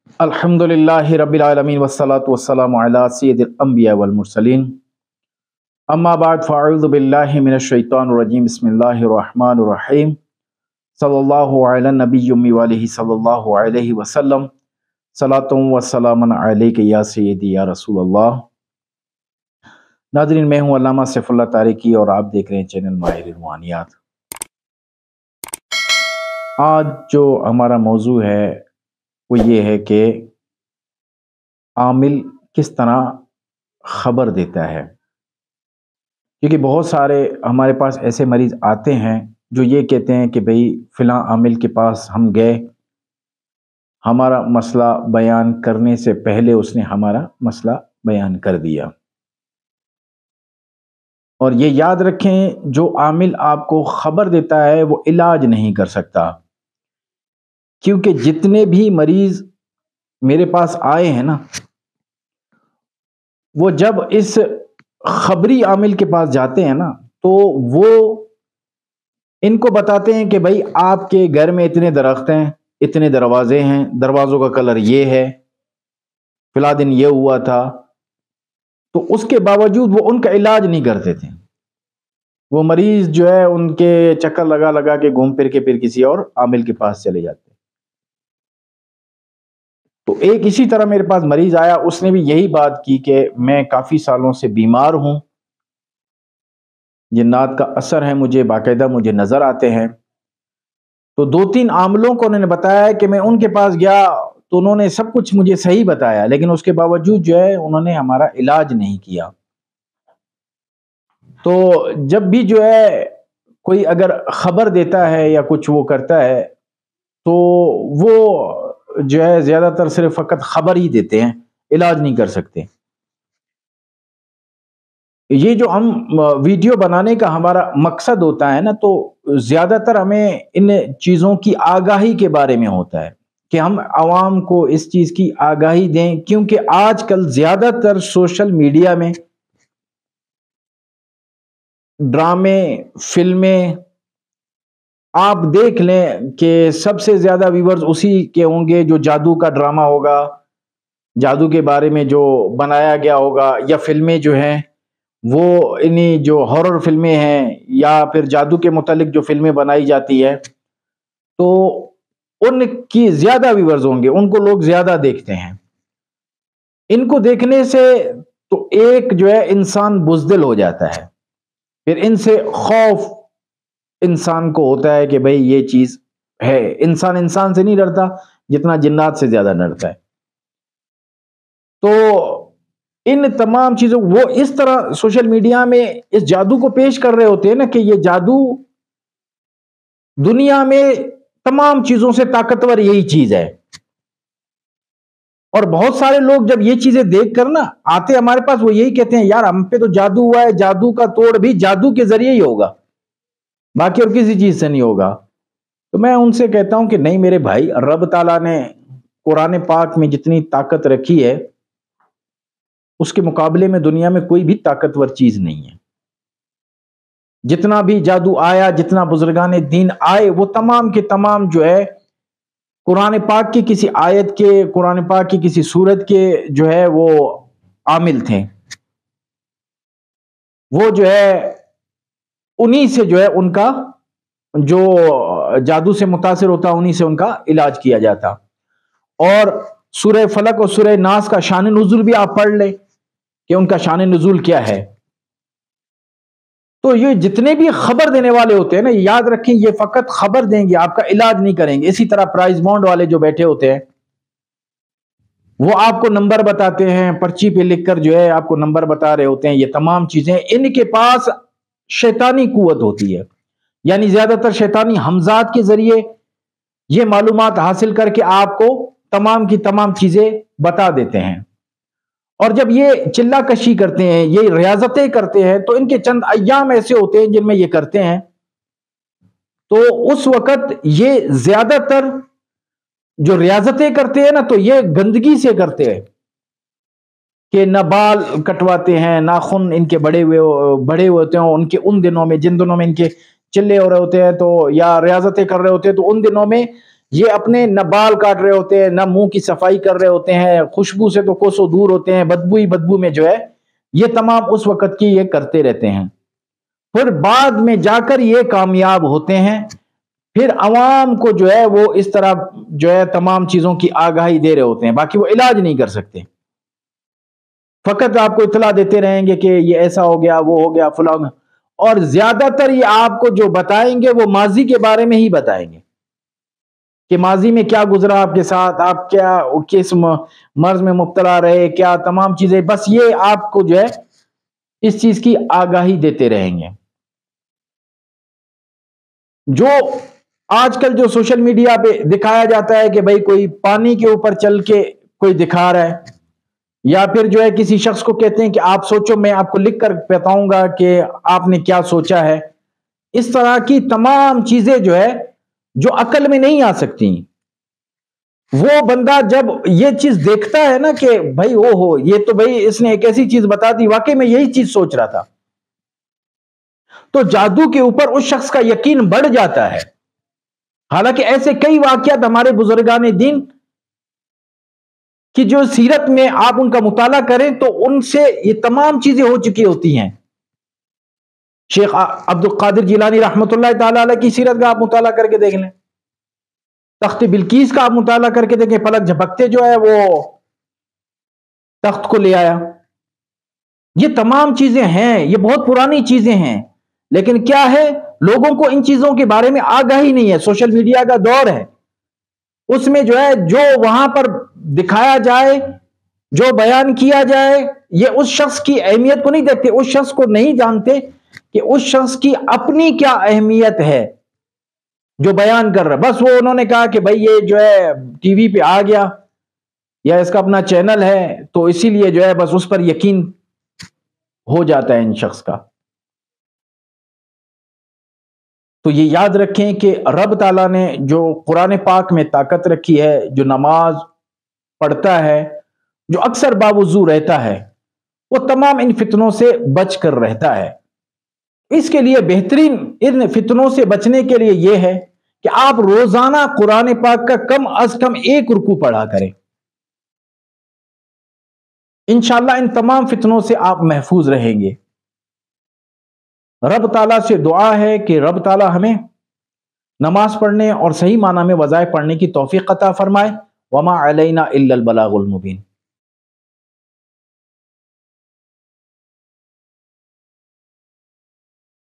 الحمدللہ رب العالمین والصلاة والسلام علی سید الانبیاء والمرسلین اما بعد فاعوذ باللہ من الشیطان الرجیم بسم اللہ الرحمن الرحیم صلی اللہ علی النبی امی وآلہ صلی اللہ علیہ وسلم صلاۃ و سلام علیک یا سیدی یا رسول اللہ۔ ناظرین، میں ہوں علامہ سیف اللہ طارقی اور آپ دیکھ رہے ہیں چینل ماہر روحانیات۔ آج جو ہمارا موضوع ہے وہ یہ ہے کہ عامل کس طرح خبر دیتا ہے، کیونکہ بہت سارے ہمارے پاس ایسے مریض آتے ہیں جو یہ کہتے ہیں کہ بھئی فلاں عامل کے پاس ہم گئے، ہمارا مسئلہ بیان کرنے سے پہلے اس نے ہمارا مسئلہ بیان کر دیا۔ اور یہ یاد رکھیں، جو عامل آپ کو خبر دیتا ہے وہ علاج نہیں کر سکتا، کیونکہ جتنے بھی مریض میرے پاس آئے ہیں نا، وہ جب اس خبری عامل کے پاس جاتے ہیں نا تو وہ ان کو بتاتے ہیں کہ بھائی آپ کے گھر میں اتنے درخت ہیں، اتنے دروازے ہیں، دروازوں کا کلر یہ ہے، فلاں دن یہ ہوا تھا، تو اس کے باوجود وہ ان کا علاج نہیں کرتے تھے۔ وہ مریض جو ہے ان کے چکر لگا لگا کے گھوم پھر کے پھر کسی اور عامل کے پاس چلے جاتے۔ تو ایک اسی طرح میرے پاس مریض آیا، اس نے بھی یہی بات کی کہ میں کافی سالوں سے بیمار ہوں، جنات کا اثر ہے، مجھے باقاعدہ مجھے نظر آتے ہیں۔ تو دو تین عاملوں کو انہوں نے بتایا کہ میں ان کے پاس گیا تو انہوں نے سب کچھ مجھے صحیح بتایا، لیکن اس کے باوجود جو ہے انہوں نے ہمارا علاج نہیں کیا۔ تو جب بھی جو ہے کوئی اگر خبر دیتا ہے یا کچھ وہ کرتا ہے تو وہ جو ہے زیادہ تر صرف فقط خبر ہی دیتے ہیں، علاج نہیں کر سکتے۔ یہ جو ہم ویڈیو بنانے کا ہمارا مقصد ہوتا ہے نا، تو زیادہ تر ہمیں ان چیزوں کی آگاہی کے بارے میں ہوتا ہے کہ ہم عوام کو اس چیز کی آگاہی دیں، کیونکہ آج کل زیادہ تر سوشل میڈیا میں ڈرامے، فلمیں آپ دیکھ لیں کہ سب سے زیادہ ویورز اسی کے ہوں گے جو جادو کا ڈرامہ ہوگا، جادو کے بارے میں جو بنایا گیا ہوگا، یا فلمیں جو ہیں وہ انہی جو ہارر فلمیں ہیں یا پھر جادو کے متعلق جو فلمیں بنائی جاتی ہے، تو ان کی زیادہ ویورز ہوں گے، ان کو لوگ زیادہ دیکھتے ہیں۔ ان کو دیکھنے سے تو ایک جو ہے انسان بزدل ہو جاتا ہے، پھر ان سے خوف انسان کو ہوتا ہے کہ بھئی یہ چیز ہے۔ انسان سے نہیں ڈرتا جتنا جنات سے زیادہ ڈرتا ہے۔ تو ان تمام چیزوں وہ اس طرح سوشل میڈیا میں اس جادو کو پیش کر رہے ہوتے ہیں نا کہ یہ جادو دنیا میں تمام چیزوں سے طاقتور یہی چیز ہے۔ اور بہت سارے لوگ جب یہ چیزیں دیکھ کر نا آتے ہمارے پاس، وہ یہی کہتے ہیں یار ہم پہ تو جادو ہوا ہے، جادو کا توڑ بھی جادو کے ذریعے ہی ہوگا، باقی اور کسی چیز سے نہیں ہوگا۔ تو میں ان سے کہتا ہوں کہ نہیں میرے بھائی، رب تعالیٰ نے قرآن پاک میں جتنی طاقت رکھی ہے اس کے مقابلے میں دنیا میں کوئی بھی طاقتور چیز نہیں ہے۔ جتنا بھی جادو آیا، جتنا بزرگان دین آئے، وہ تمام کے تمام جو ہے قرآن پاک کی کسی آیت کے، قرآن پاک کی کسی سورت کے جو ہے وہ عامل تھے۔ وہ جو ہے انہی سے جو ہے ان کا جو جادو سے متاثر ہوتا، انہی سے ان کا علاج کیا جاتا۔ اور سورہ فلق اور سورہ ناس کا شان نزول بھی آپ پڑھ لیں کہ ان کا شان نزول کیا ہے۔ تو یہ جتنے بھی خبر دینے والے ہوتے ہیں نا، یاد رکھیں یہ فقط خبر دیں گے، آپ کا علاج نہیں کریں گے۔ اسی طرح پرائز بانڈ والے جو بیٹھے ہوتے ہیں وہ آپ کو نمبر بتاتے ہیں، پرچی پہ لکھ کر جو ہے آپ کو نمبر بتا رہے ہوتے ہیں۔ یہ تمام چیزیں ان کے پاس شیطانی قوت ہوتی ہے، یعنی زیادہ تر شیطانی حمزات کے ذریعے یہ معلومات حاصل کر کے آپ کو تمام کی تمام چیزیں بتا دیتے ہیں۔ اور جب یہ چلہ کشی کرتے ہیں، یہ ریاضتیں کرتے ہیں، تو ان کے چند ایام ایسے ہوتے ہیں جن میں یہ کرتے ہیں، تو اس وقت یہ زیادہ تر جو ریاضتیں کرتے ہیں نا تو یہ گندگی سے کرتے ہیں کہ نہ بال کٹواتے ہیں، ناخن ان کے بڑے ہوئے ہوتے ہیں ان کے ان دنوں میں، جن دنوں میں ان کے چلے ہو رہے ہوتے ہیں تو یا ریاضتیں کر رہے ہوتے ہیں، تو ان دنوں میں یہ اپنے نہ بال کاٹ رہے ہوتے ہیں، نہ منہ کی صفائی کر رہے ہوتے ہیں، خوشبو سے تو کوسوں دور ہوتے ہیں، بدبو ہی بدبو میں جو ہے یہ تمام اس وقت کی یہ کرتے رہتے ہیں، پھر بعد میں جا کر یہ کامیاب ہوتے ہیں، پھر عوام کو جو ہے وہ اس طرح جو ہے تمام چیزوں کی آگاہی دے رہے ہوتے ہیں، باقی وہ علاج نہیں کر سکتے، فقط آپ کو اطلاع دیتے رہیں گے کہ یہ ایسا ہو گیا، وہ ہو گیا، فلاں، اور زیادہ تر یہ آپ کو جو بتائیں گے وہ ماضی کے بارے میں ہی بتائیں گے کہ ماضی میں کیا گزرا آپ کے ساتھ، آپ کیا کس مرض میں مبتلا رہے، کیا تمام چیزیں، بس یہ آپ کو جو ہے اس چیز کی آگاہی دیتے رہیں گے۔ جو آج کل جو سوشل میڈیا پہ دکھایا جاتا ہے کہ بھئی کوئی پانی کے اوپر چل کے کوئی دکھا رہا ہے، یا پھر جو ہے کسی شخص کو کہتے ہیں کہ آپ سوچو، میں آپ کو لکھ کر بتاؤں گا کہ آپ نے کیا سوچا ہے، اس طرح کی تمام چیزیں جو ہے جو عقل میں نہیں آ سکتی، وہ بندہ جب یہ چیز دیکھتا ہے نا کہ بھائی او ہو، یہ تو بھائی اس نے ایک ایسی چیز بتا دی، واقعی میں یہی چیز سوچ رہا تھا، تو جادو کے اوپر اس شخص کا یقین بڑھ جاتا ہے۔ حالانکہ ایسے کئی واقعات ہمارے بزرگان دین کہ جو سیرت میں آپ ان کا مطالعہ کریں تو ان سے یہ تمام چیزیں ہو چکی ہوتی ہیں۔ شیخ عبد القادر جیلانی رحمۃ اللہ تعالی علیہ کی سیرت کا آپ مطالعہ کر کے دیکھ لیں، تخت بلقیس کا آپ مطالعہ کر کے دیکھیں، پلک جھپکتے جو ہے وہ تخت کو لے آیا، یہ تمام چیزیں ہیں، یہ بہت پرانی چیزیں ہیں، لیکن کیا ہے، لوگوں کو ان چیزوں کے بارے میں آگاہی نہیں ہے۔ سوشل میڈیا کا دور ہے، اس میں جو ہے جو وہاں پر دکھایا جائے، جو بیان کیا جائے، یہ اس شخص کی اہمیت کو نہیں دیکھتے، اس شخص کو نہیں جانتے کہ اس شخص کی اپنی کیا اہمیت ہے جو بیان کر رہا ہے۔ بس وہ انہوں نے کہا کہ بھائی یہ جو ہے ٹی وی پہ آ گیا یا اس کا اپنا چینل ہے تو اسی لیے جو ہے بس اس پر یقین ہو جاتا ہے ان شخص کا۔ تو یہ یاد رکھیں کہ رب تعالیٰ نے جو قرآن پاک میں طاقت رکھی ہے، جو نماز پڑھتا ہے، جو اکثر باوضو رہتا ہے، وہ تمام ان فتنوں سے بچ کر رہتا ہے۔ اس کے لیے بہترین ان فتنوں سے بچنے کے لیے یہ ہے کہ آپ روزانہ قرآن پاک کا کم از کم ایک رکوع پڑھا کریں، انشاءاللہ ان تمام فتنوں سے آپ محفوظ رہیں گے۔ رب تعالیٰ سے دعا ہے کہ رب تعالیٰ ہمیں نماز پڑھنے اور صحیح معنی میں وظائف پڑھنے کی توفیق عطا فرمائے۔ وما علینا الا البلاغ المبین۔